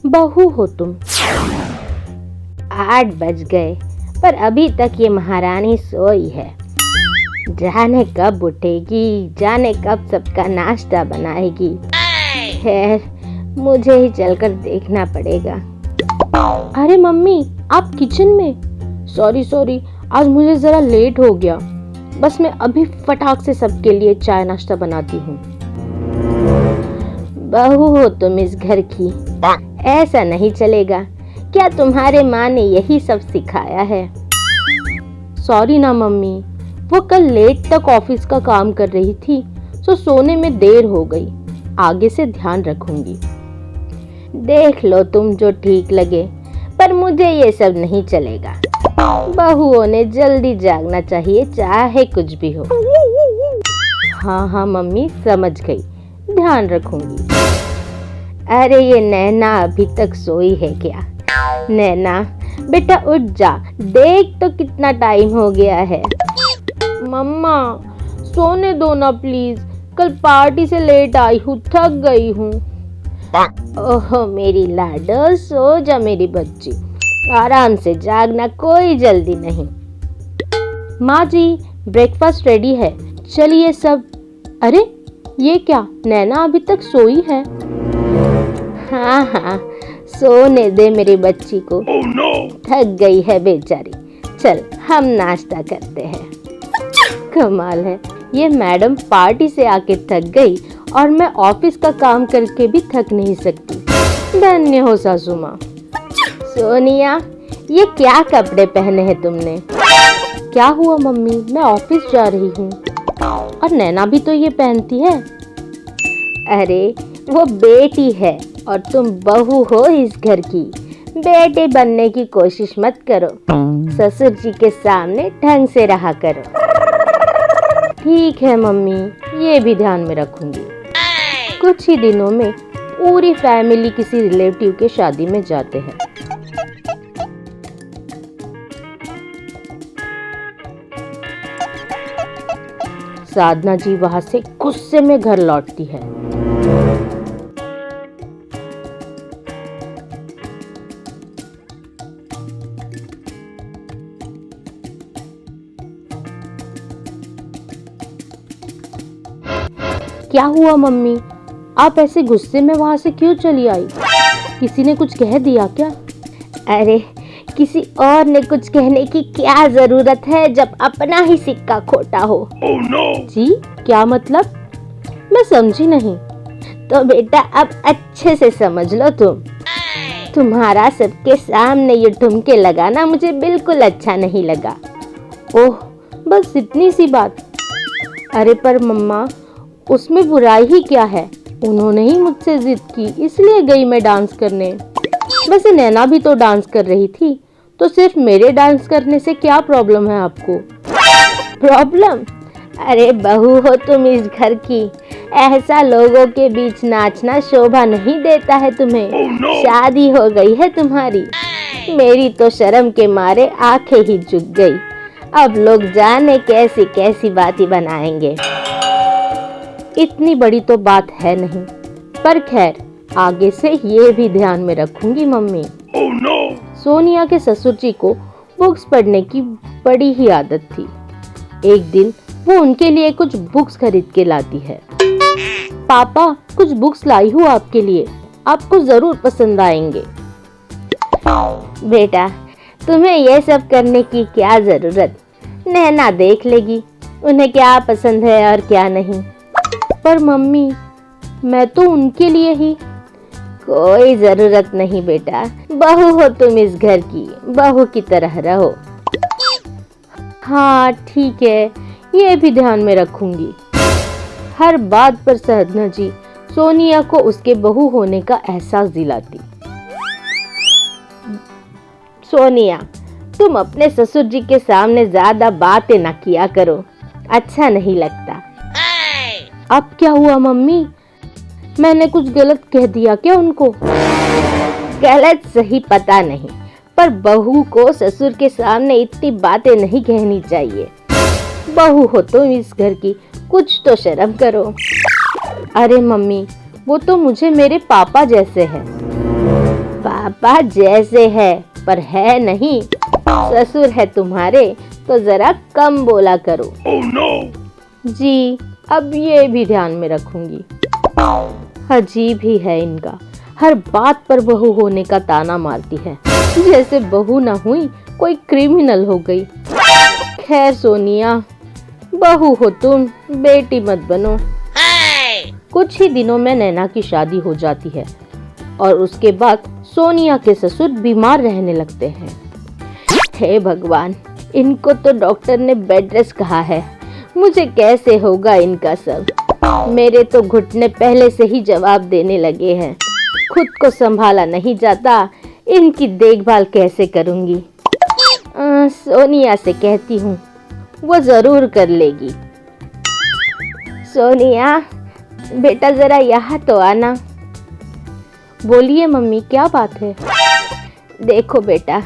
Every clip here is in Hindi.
बहू हो तुम। 8 बज गए पर अभी तक ये महारानी सोई है। जाने कब उठेगी, जाने कब सबका नाश्ता बनाएगी। खैर, मुझे ही चलकर देखना पड़ेगा। अरे मम्मी, आप किचन में? सॉरी, आज मुझे जरा लेट हो गया। बस मैं अभी फटाक से सबके लिए चाय नाश्ता बनाती हूँ। बहू हो तुम इस घर की, ऐसा नहीं चलेगा। क्या तुम्हारे माँ ने यही सब सिखाया है? सॉरी ना मम्मी, वो कल लेट तक ऑफिस का काम कर रही थी तो सोने में देर हो गई। आगे से ध्यान रखूंगी। देख लो तुम जो ठीक लगे, पर मुझे ये सब नहीं चलेगा। बहुओं ने जल्दी जागना चाहिए, चाहे कुछ भी हो। हाँ मम्मी, समझ गई, ध्यान रखूंगी। अरे ये नैना अभी तक सोई है क्या? नैना बेटा उठ जा, देख तो कितना टाइम हो गया है। मम्मा सोने दो ना प्लीज, कल पार्टी से लेट आई हूँ, थक गई हूँ। ओहो मेरी लाडो, सो जा मेरी बच्ची, आराम से जागना, कोई जल्दी नहीं। माँ जी, ब्रेकफास्ट रेडी है, चलिए सब। अरे ये क्या, नैना अभी तक सोई है? हाँ, सोने दे मेरी बच्ची को। Oh, no! थक गई है बेचारी। चल हम नाश्ता करते हैं। कमाल है, ये मैडम पार्टी से आके थक गई और मैं ऑफिस का काम करके भी थक नहीं सकती। धन्य हो सासू माँ। सोनिया, ये क्या कपड़े पहने हैं तुमने? क्या हुआ मम्मी, मैं ऑफिस जा रही हूँ। और नैना भी तो ये पहनती है। अरे वो बेटी है और तुम बहू हो इस घर की। बेटे बनने की कोशिश मत करो, ससुर जी के सामने ढंग से रहा करो। ठीक है मम्मी, ये भी ध्यान में रखूंगी। कुछ ही दिनों में पूरी फैमिली किसी रिलेटिव के शादी में जाते हैं। साधना जी वहां से गुस्से में घर लौटती है। क्या हुआ मम्मी, आप ऐसे गुस्से में वहां से क्यों चली आई? किसी ने कुछ कह दिया क्या? अरे किसी और ने कुछ कहने की क्या जरूरत है जब अपना ही सिक्का खोटा हो। Oh, no! जी क्या मतलब? मैं समझी नहीं। तो बेटा अब अच्छे से समझ लो तुम्हारा सबके सामने ये ठुमके लगाना मुझे बिल्कुल अच्छा नहीं लगा। ओह बस इतनी सी बात। अरे पर मम्मा, उसमें बुराई ही क्या है? उन्होंने ही मुझसे जिद की, इसलिए गई मैं डांस करने। वैसे नैना भी तो डांस कर रही थी, तो सिर्फ मेरे डांस करने से क्या प्रॉब्लम है आपको? प्रॉब्लम? अरे बहू हो तुम इस घर की, ऐसा लोगों के बीच नाचना शोभा नहीं देता है तुम्हें। Oh, no! शादी हो गई है तुम्हारी। मेरी तो शर्म के मारे आंखें ही झुक गई। अब लोग जाने कैसी कैसी बातें बनाएंगे। इतनी बड़ी तो बात है नहीं, पर खैर आगे से ये भी ध्यान में रखूंगी मम्मी। Oh, no! सोनिया के ससुर जी को बुक्स पढ़ने की बड़ी ही आदत थी। एक दिन वो उनके लिए कुछ बुक्स खरीद के लाती है। पापा कुछ बुक्स लाई हूँ आपके लिए, आपको जरूर पसंद आएंगे। बेटा तुम्हें ये सब करने की क्या जरूरत, नैना देख लेगी उन्हें क्या पसंद है और क्या नहीं। पर मम्मी मैं तो उनके लिए ही। कोई जरूरत नहीं बेटा, बहू हो तुम इस घर की, बहू की तरह रहो। हाँ ठीक है, ये भी ध्यान में रखूंगी। हर बात पर साधना जी सोनिया को उसके बहू होने का एहसास दिलाती। सोनिया तुम अपने ससुर जी के सामने ज्यादा बातें ना किया करो, अच्छा नहीं लगता। अब क्या हुआ मम्मी, मैंने कुछ गलत कह दिया क्या उनको? गलत सही पता नहीं, पर बहू को ससुर के सामने इतनी बातें नहीं कहनी चाहिए। बहू हो तुम इस घर की, कुछ तो शर्म करो। अरे मम्मी वो तो मुझे मेरे पापा जैसे हैं। पापा जैसे है पर है नहीं, ससुर है तुम्हारे तो जरा कम बोला करो। Oh no! जी, अब ये भी ध्यान में रखूंगी। अजीब ही है इनका, हर बात पर बहू होने का ताना मारती है, जैसे बहू ना हुई कोई क्रिमिनल हो गई। खैर सोनिया, बहू हो तुम, बेटी मत बनो। कुछ ही दिनों में नैना की शादी हो जाती है और उसके बाद सोनिया के ससुर बीमार रहने लगते हैं। हे भगवान, इनको तो डॉक्टर ने बेड रेस्ट कहा है, मुझे कैसे होगा इनका सब। मेरे तो घुटने पहले से ही जवाब देने लगे हैं, खुद को संभाला नहीं जाता, इनकी देखभाल कैसे करूंगी। सोनिया से कहती हूँ, वो जरूर कर लेगी। सोनिया बेटा जरा यहाँ तो आना। बोलिए मम्मी, क्या बात है? देखो बेटा,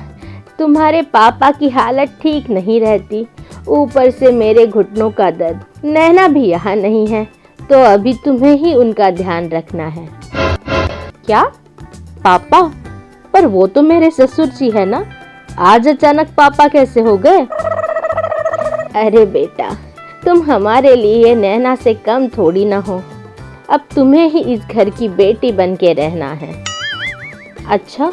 तुम्हारे पापा की हालत ठीक नहीं रहती, ऊपर से मेरे घुटनों का दर्द। नैना भी यहाँ नहीं है तो अभी तुम्हें ही उनका ध्यान रखना है। क्या पापा? पर वो तो मेरे ससुर जी है ना, आज अचानक पापा कैसे हो गए? अरे बेटा, तुम हमारे लिए नैना से कम थोड़ी ना हो, अब तुम्हें ही इस घर की बेटी बन के रहना है। अच्छा,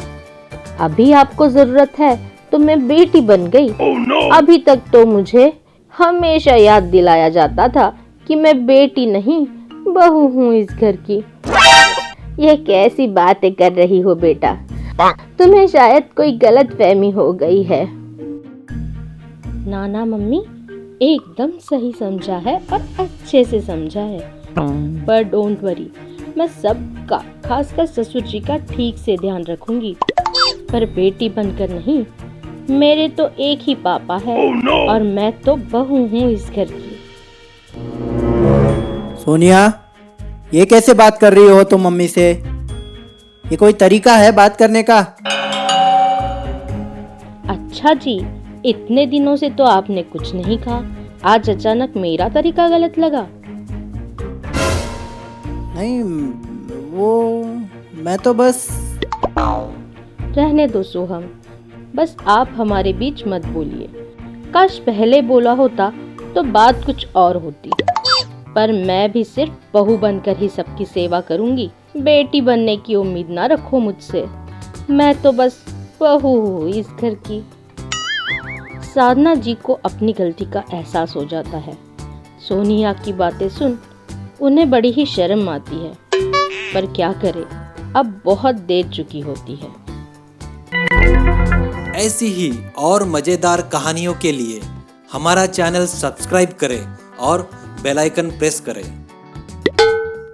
अभी आपको जरूरत है तो मैं बेटी बन गई? Oh no! अभी तक तो मुझे हमेशा याद दिलाया जाता था कि मैं बेटी नहीं बहू हूँ इस घर की। ये कैसी बातें कर रही हो बेटा, तुम्हें शायद कोई गलत फहमी हो गई है। नाना मम्मी एकदम सही समझा है और अच्छे से समझा है, पर डोंट वरी, मैं सबका खासकर ससुर जी का ठीक से ध्यान रखूंगी, पर बेटी बनकर नहीं। मेरे तो एक ही पापा है Oh no! और मैं तो बहू हूँ इस घर की। सोनिया, ये कैसे बात कर रही हो तुम मम्मी से? ये कोई तरीका है बात करने का? अच्छा जी, इतने दिनों से तो आपने कुछ नहीं कहा, आज अचानक मेरा तरीका गलत लगा? नहीं, वो मैं तो बस। रहने दो सोहम, बस आप हमारे बीच मत बोलिए। काश पहले बोला होता तो बात कुछ और होती, पर मैं भी सिर्फ बहू बनकर ही सबकी सेवा करूंगी। बेटी बनने की उम्मीद ना रखो मुझसे, मैं तो बस बहू हूँ इस घर की। साधना जी को अपनी गलती का एहसास हो जाता है। सोनिया की बातें सुन उन्हें बड़ी ही शर्म आती है, पर क्या करे, अब बहुत देर चुकी होती है। ऐसी ही और मज़ेदार कहानियों के लिए हमारा चैनल सब्सक्राइब करें और बेल आइकन प्रेस करें।